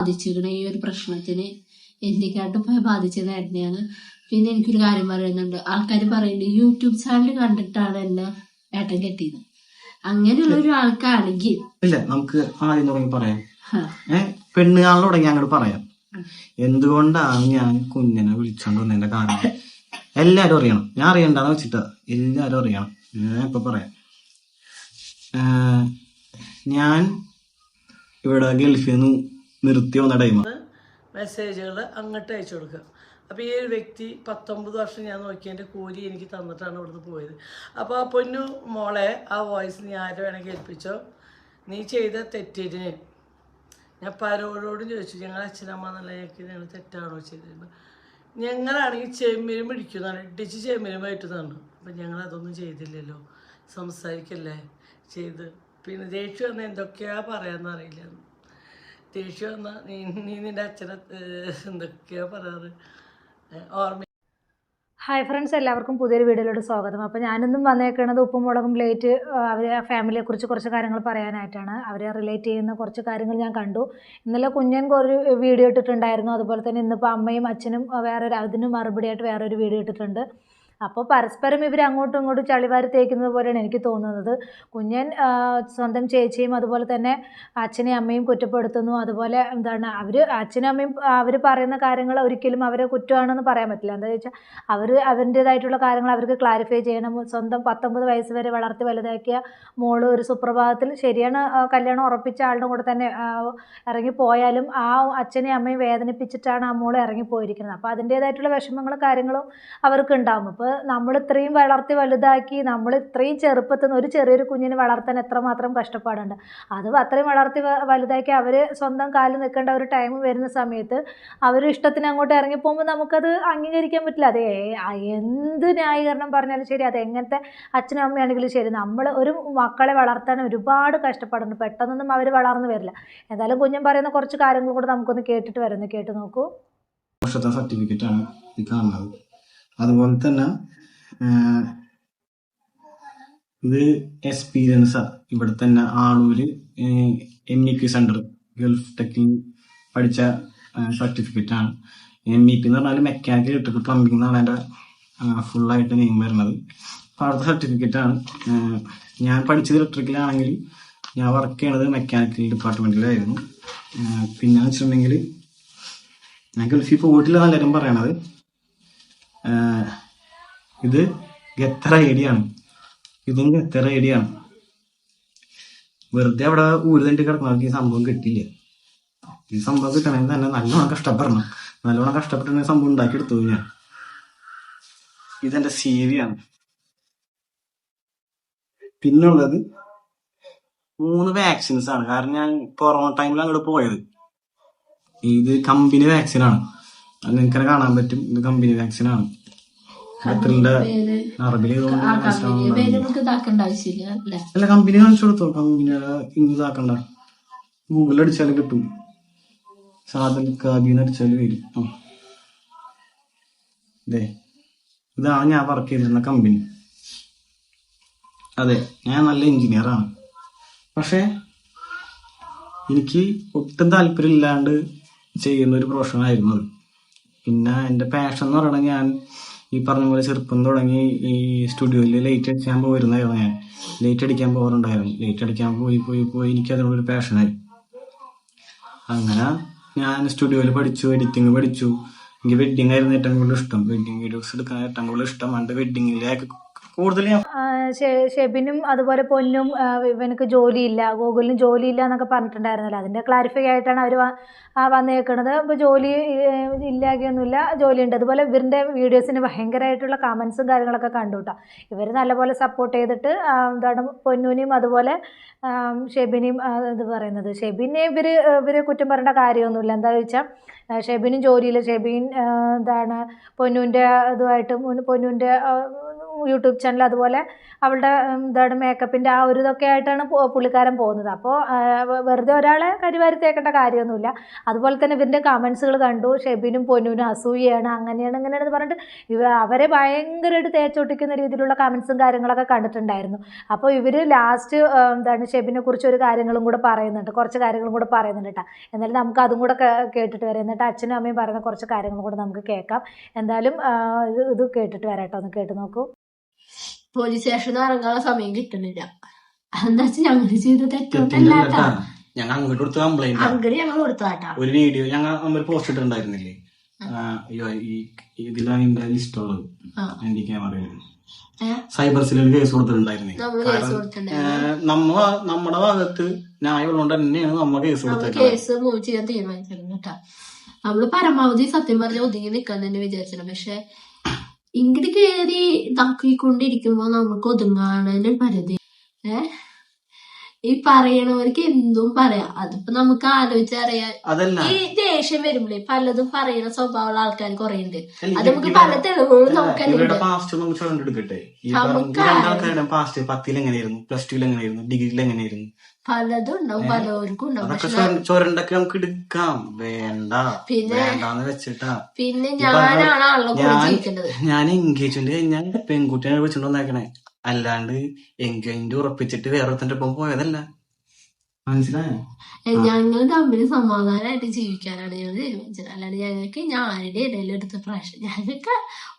ബാധിച്ചിരിക്കുന്ന ഈ ഒരു പ്രശ്നത്തിന് എന്നെക്കാട്ടും ബാധിച്ചത് ഏട്ടനെയാണ്. പിന്നെ എനിക്കൊരു കാര്യം പറയുന്നുണ്ട്, ആൾക്കാർ പറയുന്നുണ്ട് യൂട്യൂബ് ചാനൽ കണ്ടിട്ടാണ് എന്നെ ഏട്ടൻ കെട്ടിയത്. അങ്ങനെയുള്ള ഒരു ആൾക്കാണെങ്കിൽ ഇല്ല, നമുക്ക് ആദ്യം തുടങ്ങി പറയാം. പെണ്ണുകാളിൽ തുടങ്ങി അങ്ങോട്ട് പറയാം. എന്തുകൊണ്ടാണ് ഞാൻ കുഞ്ഞിനെ വിളിച്ചോണ്ട് വന്നതിന്റെ കാരണം എല്ലാരും അറിയണം. ഞാൻ അറിയണ്ടെന്ന് വെച്ചിട്ടാ, എല്ലാരും അറിയണം. ഞാൻ ഇപ്പൊ പറയാം. ഞാൻ ഇവിടെ ഗൾഫിൽ നിന്ന് നിർത്തി വന്ന ടൈം മെസ്സേജുകൾ അങ്ങോട്ട് അയച്ചു കൊടുക്കുക. അപ്പോൾ ഈ ഒരു വ്യക്തി 19 വർഷം ഞാൻ നോക്കിയതിൻ്റെ കൂലി എനിക്ക് തന്നിട്ടാണ് ഇവിടുന്ന് പോയത്. അപ്പോൾ ആ പൊന്നു മോളെ, ആ വോയിസ് നീ ആരെ വേണമെങ്കിൽ കേൾപ്പിച്ചോ. നീ ചെയ്ത തെറ്റിന് ഞാൻ പലരോടും ചോദിച്ചു, ഞങ്ങൾ അച്ഛനമ്മ എന്നുള്ള ഞങ്ങൾ തെറ്റാണോ ചെയ്തിരുന്നത്. ഞങ്ങളാണെങ്കിൽ ചെമ്മീനും പിടിക്കുന്നതാണ്, ഇടിച്ച് ചെമ്മീനും പറ്റുന്നതാണ്. അപ്പം ഞങ്ങളതൊന്നും ചെയ്തില്ലല്ലോ, സംസാരിക്കല്ലേ ചെയ്ത്. പിന്നെ ദേഷ്യം വന്നാൽ എന്തൊക്കെയാ പറയാമെന്ന് അറിയില്ല. ദേഷ്യം വന്നാൽ നീ നിൻ്റെ അച്ഛനെ എന്തൊക്കെയാ പറയാറ് ഓർമ്മ. ഹായ് ഫ്രണ്ട്സ്, എല്ലാവർക്കും പുതിയൊരു വീഡിയോയിലോട്ട് സ്വാഗതം. അപ്പോൾ ഞാനിന്നും വന്നേക്കുന്നത് ഉപ്പും മുളകും പ്ലേറ്റ് അവരെ ഫാമിലിയെക്കുറിച്ച് കുറച്ച് കാര്യങ്ങൾ പറയാനായിട്ടാണ്. അവരെ റിലേറ്റ് ചെയ്യുന്ന കുറച്ച് കാര്യങ്ങൾ ഞാൻ കണ്ടു. ഇന്നലെ കുഞ്ഞൻ ഒരു വീഡിയോ ഇട്ടിട്ടുണ്ടായിരുന്നു. അതുപോലെ തന്നെ ഇന്നിപ്പോൾ അമ്മയും അച്ഛനും അതിന് മറുപടിയായിട്ട് വേറൊരു വീഡിയോ ഇട്ടിട്ടുണ്ട്. അപ്പോൾ പരസ്പരം ഇവർ അങ്ങോട്ടും ഇങ്ങോട്ടും ചളിവാരി തേക്കുന്നത് പോലെയാണ് എനിക്ക് തോന്നുന്നത്. കുഞ്ഞൻ സ്വന്തം ചേച്ചിയും അതുപോലെ തന്നെ അച്ഛനെയും അമ്മയും കുറ്റപ്പെടുത്തുന്നു. അതുപോലെ അച്ഛനും അമ്മയും അവർ പറയുന്ന കാര്യങ്ങൾ ഒരിക്കലും അവരെ കുറ്റമാണെന്ന് പറയാൻ പറ്റില്ല. എന്താണെന്ന് വെച്ചാൽ അവരുടേതായിട്ടുള്ള കാര്യങ്ങൾ അവർക്ക് ക്ലാരിഫൈ ചെയ്യണം. സ്വന്തം 19 വയസ്സ് വരെ വളർത്തി വലുതാക്കിയ മോള് ഒരു സുപ്രഭാതത്തിൽ, ശരിയാണ്, കല്യാണം ഉറപ്പിച്ച ആളുടെ കൂടെ തന്നെ ഇറങ്ങിപ്പോയാലും ആ അച്ഛനെയും അമ്മയും വേദനിപ്പിച്ചിട്ടാണ് ആ മോള് ഇറങ്ങിപ്പോയിരിക്കുന്നത്. അപ്പോൾ അതിൻ്റേതായിട്ടുള്ള വിഷമങ്ങളും കാര്യങ്ങളും അവർക്ക് ഉണ്ടാകും. അപ്പോൾ നമ്മൾ ഇത്രയും വളർത്തി വലുതാക്കി, നമ്മൾ ഇത്രയും ചെറുപ്പത്തിൽ നിന്ന് ഒരു ചെറിയൊരു കുഞ്ഞിനെ വളർത്താൻ എത്രമാത്രം കഷ്ടപ്പാടുണ്ട്. അത് അത്രയും വളർത്തി വലുതാക്കി അവർ സ്വന്തം കാലിൽ നിൽക്കേണ്ട ഒരു ടൈം വരുന്ന സമയത്ത് അവർ ഇഷ്ടത്തിന് അങ്ങോട്ട് ഇറങ്ങിപ്പോകുമ്പോൾ നമുക്കത് അംഗീകരിക്കാൻ പറ്റില്ല. അത് എന്ത് ന്യായീകരണം പറഞ്ഞാലും ശരി, അത് എങ്ങനത്തെ അച്ഛനും അമ്മയാണെങ്കിലും ശരി, നമ്മൾ ഒരു മക്കളെ വളർത്താൻ ഒരുപാട് കഷ്ടപ്പാടുണ്ട്. പെട്ടെന്നൊന്നും അവർ വളർന്നു വരില്ല. എന്തായാലും കുഞ്ഞൻ പറയുന്ന കുറച്ച് കാര്യങ്ങൾ കൂടെ നമുക്കൊന്ന് കേട്ട് നോക്കൂ. സർട്ടിഫിക്കറ്റാണ് ഈ കാണുന്നത്. അതുപോലെ തന്നെ ഇത് എക്സ്പീരിയൻസാ. ഇവിടെ തന്നെ ആളൂര് MEP സെന്റർ ഗൾഫ് ടെക്കിൽ പഠിച്ച സർട്ടിഫിക്കറ്റ് ആണ്. MEP എന്ന് പറഞ്ഞാൽ മെക്കാനിക്കൽ ഇലക്ട്രിക്കൽ പ്ലംബിംഗ് എന്നാണ് എൻ്റെ ഫുള്ളായിട്ട് നെയിം വരുന്നത്. അപ്പോൾ അടുത്ത സർട്ടിഫിക്കറ്റ് ആണ്. ഞാൻ പഠിച്ചത് ഇലക്ട്രിക്കലാണെങ്കിൽ ഞാൻ വർക്ക് ചെയ്യണത് മെക്കാനിക്കൽ ഡിപ്പാർട്ട്മെന്റിലായിരുന്നു. പിന്നെ വെച്ചിട്ടുണ്ടെങ്കിൽ ഞാൻ ഗൾഫിൽ പോയിട്ടില്ല എല്ലാവരും പറയണത്. ഇത് ഗത്തർ ഐഡിയാണ്. ഇതും ഗത്തർ ഐഡിയാണ്. വെറുതെ അവിടെ ഊരുതണ്ടി കിടക്കുന്നവർക്ക് ഈ സംഭവം കിട്ടില്ല. ഈ സംഭവം കിട്ടണമെങ്കിൽ തന്നെ നല്ലോണം കഷ്ടപ്പെടണം. നല്ലോണം കഷ്ടപ്പെട്ടാണ് സംഭവം ഉണ്ടാക്കിയെടുത്തത് ഞാൻ. ഇതെന്റെ CV ആണ്. പിന്നുള്ളത് 3 വാക്സിൻസ് ആണ്. കാരണം ഞാൻ കൊറോണ ടൈമിൽ അങ്ങോട്ട് പോയത്. ഇത് കമ്പനി വാക്സിനാണ്. അത് നിങ്ങൾക്കത് കാണാൻ പറ്റും. ഇത് കമ്പനി വാക്സിനാണ്. അല്ല, കമ്പനി കാണിച്ചു കൊടുത്തോ. കമ്പനിയുടെ ഇതാക്കണ്ട, ഗൂഗിളിൽ അടിച്ചാലും കിട്ടും. സാധന അടിച്ചാലും വരും. അതെ, ഇതാണ് ഞാൻ വർക്ക് ചെയ്തിരുന്ന കമ്പനി. അതെ, ഞാൻ നല്ല എഞ്ചിനീയറാണ്. പക്ഷെ എനിക്ക് ഒട്ടും താല്പര്യമില്ലാണ്ട് ചെയ്യുന്ന ഒരു പ്രൊഫഷൻ ആയിരുന്നു അത്. പിന്നെ എൻ്റെ പാഷൻ എന്ന് പറയുന്നത്, ഞാൻ ഈ പറഞ്ഞ പോലെ ചെറുപ്പം തുടങ്ങി ഈ സ്റ്റുഡിയോയിൽ ലൈറ്റ് അടിക്കാൻ പോയിരുന്നായിരുന്നു. ഞാൻ ലൈറ്റ് അടിക്കാൻ പോകാറുണ്ടായിരുന്നു. ലൈറ്റ് അടിക്കാൻ പോയി എനിക്ക് അതിനോടൊരു പാഷനായി. അങ്ങനെ ഞാൻ സ്റ്റുഡിയോയിൽ പഠിച്ചു, എഡിറ്റിങ് പഠിച്ചു. എനിക്ക് വെഡിങ് ആയിരുന്നു ഏറ്റവും കൂടുതൽ ഇഷ്ടം. വെഡിങ് വീഡിയോസ് എടുക്കാൻ ഏറ്റവും കൂടുതൽ ഇഷ്ടം. അതുകൊണ്ട് വെഡിങ്ങിലേക്ക് കൂടുതൽ ഷെബിനും അതുപോലെ പൊന്നും ഇവനക്ക് ജോലിയില്ല, ഗൂഗിളിനും ജോലിയില്ല എന്നൊക്കെ പറഞ്ഞിട്ടുണ്ടായിരുന്നല്ലോ. അതിൻ്റെ ക്ലാരിഫൈ ആയിട്ടാണ് അവർ വന്നേക്കുന്നത്. ഇപ്പോൾ ജോലി ഇല്ലാതെയൊന്നുമില്ല, ജോലിയുണ്ട്. അതുപോലെ ഇവരുടെ വീഡിയോസിന് ഭയങ്കരമായിട്ടുള്ള കമൻസും കാര്യങ്ങളൊക്കെ കണ്ടു കേട്ടോ. ഇവർ നല്ലപോലെ സപ്പോർട്ട് ചെയ്തിട്ട് പൊന്നൂനെയും അതുപോലെ ഷെബിനെയും ഇത് പറയുന്നത്. ഷെബിനെ ഇവർ കുറ്റം പറയേണ്ട കാര്യമൊന്നുമില്ല. എന്താണെന്ന് വെച്ചാൽ ഷെബിനും ജോലിയില്ല. ഷെബിൻ പൊന്നൂൻ്റെ ഇതുമായിട്ട് പൊന്നൂൻ്റെ യൂട്യൂബ് ചാനൽ, അതുപോലെ അവളുടെ എന്താണ് മേക്കപ്പിൻ്റെ ആ ഒരു ഇതൊക്കെ ആയിട്ടാണ് പുള്ളിക്കാരൻ പോകുന്നത്. അപ്പോൾ വെറുതെ ഒരാളെ കരിവാരി തേക്കേണ്ട കാര്യമൊന്നുമില്ല. അതുപോലെ തന്നെ ഇവരുടെ കമൻസുകൾ കണ്ടു, ഷെബിനും പൊന്നുവിനും അസൂയയാണ്, അങ്ങനെയാണ് ഇങ്ങനെയാണെന്ന് പറഞ്ഞിട്ട് അവരെ ഭയങ്കരമായിട്ട് തേച്ചൊട്ടിക്കുന്ന രീതിയിലുള്ള കമൻസും കാര്യങ്ങളൊക്കെ കണ്ടിട്ടുണ്ടായിരുന്നു. അപ്പോൾ ഇവർ ലാസ്റ്റ് എന്താണ് ഷെബിനെ കുറിച്ച് ഒരു കാര്യങ്ങളും കൂടെ പറയുന്നുണ്ട്, കുറച്ച് കാര്യങ്ങളും കൂടെ പറയുന്നുണ്ട് കേട്ടോ. എന്നാലും നമുക്ക് അതും കൂടെ കേട്ടിട്ട് വരാം. എന്നിട്ട് അച്ഛനും അമ്മയും പറയുന്ന കുറച്ച് കാര്യങ്ങളും കൂടെ നമുക്ക് കേൾക്കാം. എന്തായാലും ഇത് കേട്ടിട്ട് വരാം കേട്ടോ, ഒന്ന് കേട്ട് നോക്കൂ. പോലീസ് സ്റ്റേഷനിൽ ഇറങ്ങാനുള്ള സമയം കിട്ടുന്നില്ല. എന്താ വെച്ചാൽ ഞങ്ങൾ ചെയ്ത തെറ്റോട്ടല്ലാട്ടാ, ഞങ്ങൾ അങ്ങോട്ട് കൊടുത്ത കംപ്ലൈന്റ് അങ്ങനെ ഞങ്ങൾ കൊടുത്താട്ടാ. ഒരു വീഡിയോ ഞങ്ങൾ പോസ്റ്റ് ഇട്ടുണ്ടായിരുന്നില്ലേ, ഇതിലാണ് എന്റെ ലിസ്റ്റ് ഉള്ളത്. എന്റെ ക്യാമറയിൽ സൈബർ സെല്ലിൽ കേസ് കൊടുത്തിട്ടുണ്ടായിരുന്നേ. നമ്മുടെ ഭാഗത്ത് ന്യായമുള്ളതുകൊണ്ട് തന്നെയാണ് നമ്മ കേസ് കൊടുത്തത്. കേസ് മൂവ് ചെയ്യാൻ തീരുമാനിച്ചിരുന്നു കേട്ടാ. നമ്മള് പരമാവധി സത്യം പറഞ്ഞ ഒതുങ്ങി നിൽക്കാൻ തന്നെ വിചാരിച്ചില്ല. പക്ഷെ ഇങ്ങോട്ട് കയറി തക്കിക്കൊണ്ടിരിക്കുമ്പോ നമുക്ക് ഒതുങ്ങാണ് പരിധി. ഈ പറയണവർക്ക് എന്തും പറയാം. അതിപ്പോ നമുക്ക് ആലോചിച്ചറിയാം. ഈ ദേഷ്യം വരുമ്പോഴേ പലതും പറയുന്ന സ്വഭാവമുള്ള ആൾക്കാർ കുറെ ഉണ്ട്. അത് നമുക്ക് പല തെളിവുകളും നമുക്ക് പലതും ഉണ്ടാവും, പലവർക്കും ഉണ്ടാവും. ചൊരണ്ടൊക്കെ നമുക്ക് എടുക്കാം, വേണ്ട പിന്നെ ഞാനാണ് ആളുടെ കൂടെ ജീവിക്കേണ്ടത്. ഞാൻ എൻഗേജ്മെന്റ് കഴിഞ്ഞാൽ പെൺകുട്ടിയെ വിളിച്ചോണ്ട് വന്നേക്കണേ, അല്ലാണ്ട് എൻഗേജ്മെന്റ് ഉറപ്പിച്ചിട്ട് വേറൊരുത്തന്റെ ഒപ്പം പോയതല്ല. മനസ്സിലായോ? ഞങ്ങൾ തമ്മിൽ സമാധാനമായിട്ട് ജീവിക്കാനാണ് ഞങ്ങൾ തീരുമാനിച്ചത്. അല്ലാണ്ട് ഞങ്ങൾക്ക് ഞാനിടെ ഇടയിൽ എടുത്ത പ്രശ്നം, ഞങ്ങൾക്ക്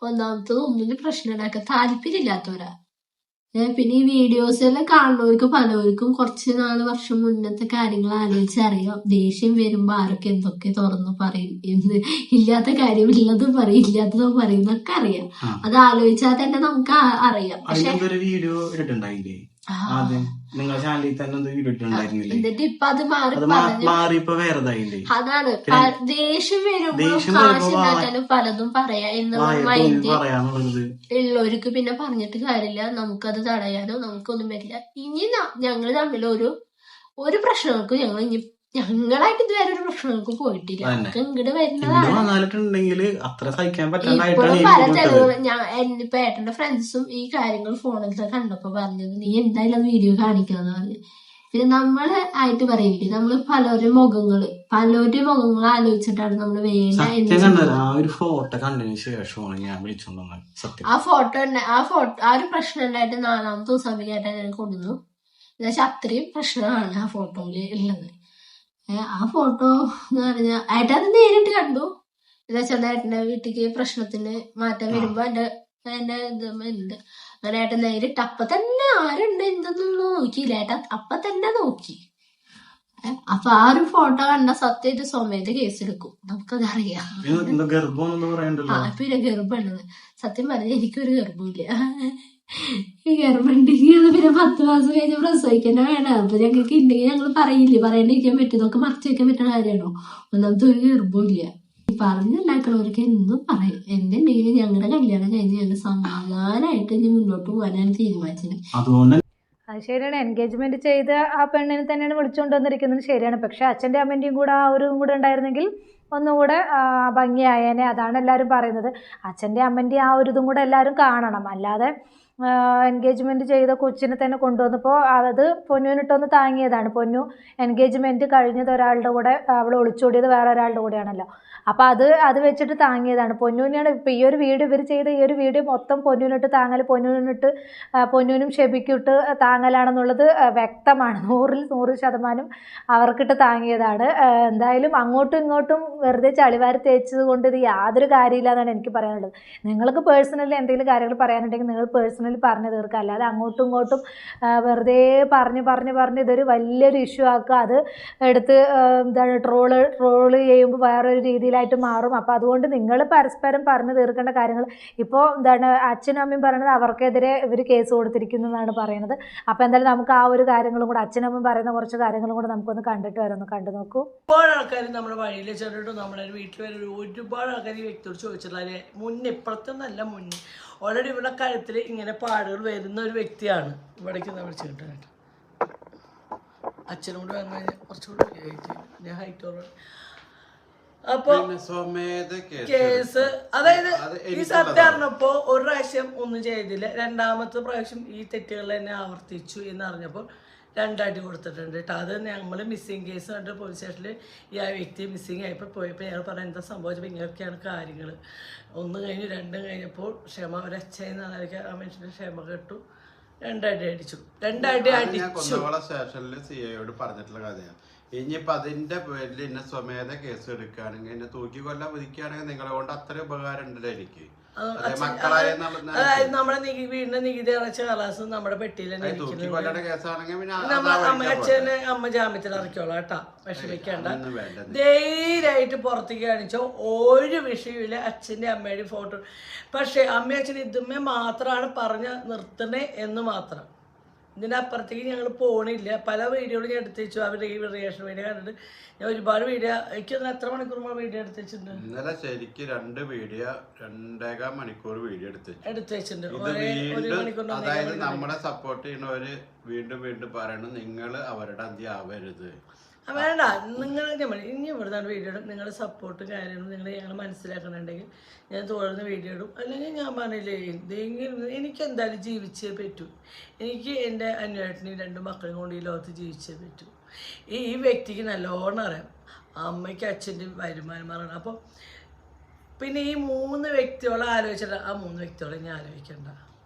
ഒന്നാമത്തത് ഒന്നിനും പ്രശ്നം ഉണ്ടാക്കാൻ താല്പര്യമില്ലാത്തവരാ. പിന്നെ ഈ വീഡിയോസ് എല്ലാം കാണുന്നവർക്ക് പലവർക്കും കുറച്ച് വർഷം മുന്നത്തെ കാര്യങ്ങൾ ആലോചിച്ചറിയാം. ദേഷ്യം വരുമ്പോ ആരൊക്കെ എന്തൊക്കെ തുറന്നു പറയും, എന്ത് ഇല്ലാത്ത കാര്യം ഇല്ലതും പറയും, ഇല്ലാത്തതും പറയും എന്നൊക്കെ അറിയാം. അത് ആലോചിച്ചാൽ തന്നെ നമുക്ക് അറിയാം. പക്ഷെ വീഡിയോ ഇട്ടിട്ടുണ്ടായില്ലേ നിങ്ങളുടെ ചാനലിൽ തന്നെ ഇട്ടിട്ടുണ്ടായിരുന്നില്ലേ? എന്നിട്ട് ഇപ്പൊ അത് മാറിയപ്പോ വേറെതായില്ലേ? അതാണ് ദേഷ്യം വരുമ്പോൾ പലതും പറയാ എന്നുള്ള മൈൻഡ് ഉള്ളവർക്ക് പിന്നെ പറഞ്ഞിട്ട് കാര്യമില്ല. നമുക്കത് തടയാനോ നമുക്കൊന്നും പറ്റില്ല. ഇനി ഞങ്ങൾ തമ്മിൽ ഒരു പ്രശ്നങ്ങൾക്കും ഞങ്ങളായിട്ട് ഇതുവരെ ഒരു പ്രശ്നങ്ങൾക്ക് പോയിട്ടില്ല. നമുക്ക് ഇങ്ങോട്ട് വരുന്നതാണ് ഇപ്പോഴും പല തെളിവുകൾ. ഇപ്പൊ ഏട്ടന്റെ ഫ്രണ്ട്സും ഈ കാര്യങ്ങൾ ഫോണിൽ കണ്ടപ്പോ പറഞ്ഞത് നീ എന്തായാലും അത് വീഡിയോ കാണിക്കാന്ന് പറഞ്ഞു. പിന്നെ നമ്മള് ആയിട്ട് പറയില്ലേ, നമ്മള് പലരുടെ മുഖങ്ങൾ ആലോചിച്ചിട്ടാണ് നമ്മൾ വേണ്ട ഫോട്ടോ കണ്ടതിന് ശേഷമാണ് ഞാൻ വിളിച്ചോണ്ട് ആ ഒരു പ്രശ്നം ഉണ്ടായിട്ട് 4ാമത്തെ ദിവസം കേട്ടാ ഞാൻ കൊണ്ടുവന്നു. എന്നുവെച്ചാൽ അത്രയും പ്രശ്നമാണ് ആ ഫോട്ടോയില് ഉള്ളത്. ആ ഫോട്ടോ എന്ന് പറഞ്ഞാൽ ഏട്ടത് നേരിട്ട് കണ്ടു. എന്നുവെച്ചാൽ ഏട്ടന്റെ വീട്ടിലേക്ക് പ്രശ്നത്തിന് മാറ്റം വരുമ്പോ എന്റെ ഉണ്ട്. അങ്ങനെ ഏട്ടൻ നേരിട്ട് അപ്പൊ തന്നെ ആരുണ്ട് എന്തൊന്നും നോക്കിയില്ല. ഏട്ടൻ അപ്പൊ തന്നെ നോക്കി. അപ്പൊ ആ ഒരു ഫോട്ടോ കണ്ട സത്യമായിട്ട് സ്വമേധ കേസെടുക്കും, നമുക്കത് അറിയാം. പിന്നെ ഗർഭമുള്ളത് സത്യം പറഞ്ഞാൽ എനിക്കൊരു ഗർഭമില്ല. ഈ ഗർഭമുണ്ടെങ്കിൽ അത് പിന്നെ 10 മാസം കഴിഞ്ഞ് പ്രസവിക്കന്നെ വേണം. അപ്പൊ ഞങ്ങൾക്ക് ഉണ്ടെങ്കിൽ ഞങ്ങൾ പറയാണ്ടിരിക്കാൻ പറ്റും. ഇതൊക്കെ മറച്ചു വെക്കാൻ പറ്റുന്ന കാര്യമാണോ? ഒന്നാമത്തെ ഒരു ഗർഭമില്ല. പറഞ്ഞുണ്ടാക്കണവർക്ക് എന്നും പറയും. എന്തുണ്ടെങ്കിലും ഞങ്ങളുടെ കല്യാണം കഴിഞ്ഞ് ഞങ്ങൾ സമാധാനമായിട്ട് ഇനി മുന്നോട്ട് പോകാനാണ് തീരുമാനിച്ചത്. അത് ശരിയാണ്. എൻഗേജ്മെന്റ് ചെയ്ത് ആ പെണ്ണിനെ തന്നെയാണ് വിളിച്ചുകൊണ്ട് വന്നിരിക്കുന്നത്, ശരിയാണ്. പക്ഷെ അച്ഛൻ്റെ അമ്മേൻ്റെയും കൂടെ ആ ഒരു കൂടെ ഉണ്ടായിരുന്നെങ്കിൽ ഒന്നുകൂടെ ഭംഗിയായേനെ. അതാണ് എല്ലാവരും പറയുന്നത്. അച്ഛൻ്റെ അമ്മേൻ്റെയും ആ ഒരു ഇതും കൂടെ എല്ലാവരും കാണണം. അല്ലാതെ എൻഗേജ്മെൻറ്റ് ചെയ്ത കൊച്ചിനെ തന്നെ കൊണ്ടുവന്നപ്പോൾ അത് പൊന്നുവിനിട്ടൊന്ന് താങ്ങിയതാണ്. പൊന്നു എൻഗേജ്മെൻറ്റ് കഴിഞ്ഞത് ഒരാളുടെ കൂടെ, അവൾ ഒളിച്ചോടിയത് വേറെ ഒരാളുടെ കൂടെയാണല്ലോ. അപ്പോൾ അത് വെച്ചിട്ട് താങ്ങിയതാണ്. പൊന്നുവിനെയാണ് ഇപ്പോൾ ഈ ഒരു വീഡിയോ ഇവർ ചെയ്ത ഈ ഒരു വീഡിയോ മൊത്തം പൊന്നുവിനിട്ട് താങ്ങൽ, പൊന്നുവിനും ഷെബിക്കിട്ട് താങ്ങലാണെന്നുള്ളത് വ്യക്തമാണ്. 100% അവർക്കിട്ട് താങ്ങിയതാണ്. എന്തായാലും അങ്ങോട്ടും ഇങ്ങോട്ടും വെറുതെ ചളിവാരി തേച്ചത് കൊണ്ട് ഇത് യാതൊരു കാര്യമില്ല എന്നാണ് എനിക്ക് പറയാനുള്ളത്. നിങ്ങൾക്ക് പേഴ്സണലി എന്തെങ്കിലും കാര്യങ്ങൾ പറയാനുണ്ടെങ്കിൽ നിങ്ങൾ പേഴ്സണലി പറഞ്ഞു തീർക്കുക. അല്ലാതെ അങ്ങോട്ടും ഇങ്ങോട്ടും വെറുതെ പറഞ്ഞ് ഇതൊരു വലിയൊരു ഇഷ്യൂ ആക്കുക. അത് എടുത്ത് എന്താണ് ട്രോള് ചെയ്യുമ്പോൾ വേറൊരു രീതിയിലായിട്ട് മാറും. അപ്പോൾ അതുകൊണ്ട് നിങ്ങൾ പരസ്പരം പറഞ്ഞു തീർക്കേണ്ട കാര്യങ്ങൾ. ഇപ്പോൾ എന്താണ് അച്ഛനും അമ്മയും പറയുന്നത് അവർക്കെതിരെ ഇവർ കേസ് കൊടുത്തിരിക്കുന്നു എന്നാണ് പറയുന്നത്. അപ്പോൾ എന്തായാലും നമുക്ക് ആ ഒരു കാര്യങ്ങളും കൂടെ, അച്ഛനും അമ്മയും പറയുന്ന കുറച്ച് കാര്യങ്ങളും കൂടെ നമുക്കൊന്ന് കണ്ടിട്ട് വരാം. കണ്ടു നോക്കൂ. ഒരുപാട് ആൾക്കാർ നമ്മുടെ വഴിയിൽ ചെന്നിട്ടും നമ്മുടെ വീട്ടിൽ വരെ ഒരുപാട് ആൾക്കാർ ഈ വ്യക്തിയോട് ചോദിച്ചിട്ടുള്ള മുന്നേ, ഇപ്പോഴത്തെ നല്ല മുന്നേ ഓൾറെഡി ഇവിടെ കഴുത്തിൽ ഇങ്ങനെ പാടുകൾ വരുന്ന ഒരു വ്യക്തിയാണ്. ഇവിടേക്ക് വിളിച്ചു കിട്ടാനായിട്ട് അച്ഛനും കൂടെ വന്നു കഴിഞ്ഞാൽ കുറച്ചുകൂടി ഞാൻ ഹൈറ്റ് ഓർമ്മ. അപ്പൊ കേസ് അതായത് ഈ സത്യം അറിഞ്ഞപ്പോ ഒരു പ്രാവശ്യം ഒന്നും ചെയ്തില്ല, രണ്ടാമത്തെ പ്രാവശ്യം ഈ തെറ്റുകൾ തന്നെ ആവർത്തിച്ചു എന്ന് അറിഞ്ഞപ്പോൾ 2 അടി കൊടുത്തിട്ടുണ്ട് കേട്ടോ. അത് നമ്മൾ മിസ്സിങ് കേസ് കണ്ട് പോലീസ് സ്റ്റേഷനിൽ ഈ ആ വ്യക്തി മിസ്സിങ് ആയപ്പോൾ പോയപ്പോൾ ഞങ്ങൾ പറയാം എന്താ സംഭവിച്ചപ്പോൾ ഇങ്ങനെയൊക്കെയാണ് കാര്യങ്ങൾ. 1 കഴിഞ്ഞു 2 കഴിഞ്ഞപ്പോൾ ക്ഷമ ഒരച്ഛനാണെങ്കിൽ ആ മനുഷ്യൻ്റെ ക്ഷമ കേട്ടു, 2 അടി അടിച്ചു. 2 അടി അടിച്ചു. സ്റ്റേഷനിൽ സിഐയോട് പറഞ്ഞിട്ടുള്ള കഥയാണ്. ഇനിയിപ്പോൾ അതിന്റെ പേരിൽ എന്നെ സ്വമേധ കേസ് എടുക്കുകയാണെങ്കിൽ എന്നെ തൂക്കി കൊല്ലാൻ വിധിക്കുകയാണെങ്കിൽ നിങ്ങളെ കൊണ്ട് അത്ര ഉപകാരം ഉണ്ടല്ലോ എനിക്ക്. അതായത് നമ്മുടെ വീടിന്റെ നികുതി അടച്ച കലാസ് നമ്മുടെ പെട്ടിയിൽ തന്നെ അച്ഛനെ അമ്മ ജാമ്യത്തിൽ ഇറക്കിയോളാം കേട്ടാ, വിഷമിക്കേണ്ട. ധൈര്യമായിട്ട് പുറത്തേക്ക് കാണിച്ചോ, ഒരു വിഷയമില്ല. അച്ഛൻ്റെ അമ്മയുടെ ഫോട്ടോ, പക്ഷെ അമ്മ അച്ഛൻ ഇതുമ്മേ മാത്രമാണ് പറഞ്ഞ് നിർത്തണേ എന്ന് മാത്രം. ഇതിൻ്റെ അപ്പുറത്തേക്ക് ഞങ്ങൾ പോണില്ല. പല വീഡിയോകളും ഞാൻ എടുത്ത് വെച്ചു. അവരുടെ ഈ റിയാക്ഷൻ വീഡിയോ കണ്ടിട്ട് ഞാൻ ഒരുപാട് വീഡിയോ, എനിക്കൊന്ന് എത്ര മണിക്കൂർ വീഡിയോ എടുത്ത് വെച്ചിട്ടുണ്ട്? ഇന്നലെ ശരിക്കും 2 വീഡിയോ 2.25 മണിക്കൂർ വീഡിയോ എടുത്ത് വെച്ചിട്ടുണ്ട്. അതായത് നമ്മളെ സപ്പോർട്ട് ചെയ്യുന്നവര് വീണ്ടും വീണ്ടും പറയണം, നിങ്ങൾ അവരുടെ അന്ത്യം ആവരുത്. വേണ്ട, നിങ്ങൾ ഇനി ഇവിടുന്ന് വീഡിയോ ഇടും. നിങ്ങളുടെ സപ്പോർട്ടും കാര്യങ്ങളും നിങ്ങൾ ഞങ്ങൾ മനസ്സിലാക്കണമെങ്കിൽ ഞാൻ തുടർന്ന് വീഡിയോ ഇടും. അല്ലെങ്കിൽ ഞാൻ പറഞ്ഞില്ലേ, എന്തെങ്കിലും എനിക്ക് എന്തായാലും ജീവിച്ചേ പറ്റൂ. എനിക്ക് എൻ്റെ അന്വേഷണയും 2 മക്കളെയും കൊണ്ട് ഈ ലോകത്ത് ജീവിച്ചേ പറ്റൂ. ഈ വ്യക്തിക്ക് നല്ലോണം അറിയാം അമ്മയ്ക്ക് അച്ഛൻ്റെയും വരുമാനമാറാണ്. അപ്പോൾ പിന്നെ ഈ 3 വ്യക്തികളെ ആലോചിച്ചിട്ട് ആ 3 വ്യക്തികളെ ഞാൻ ആലോചിക്കണ്ട.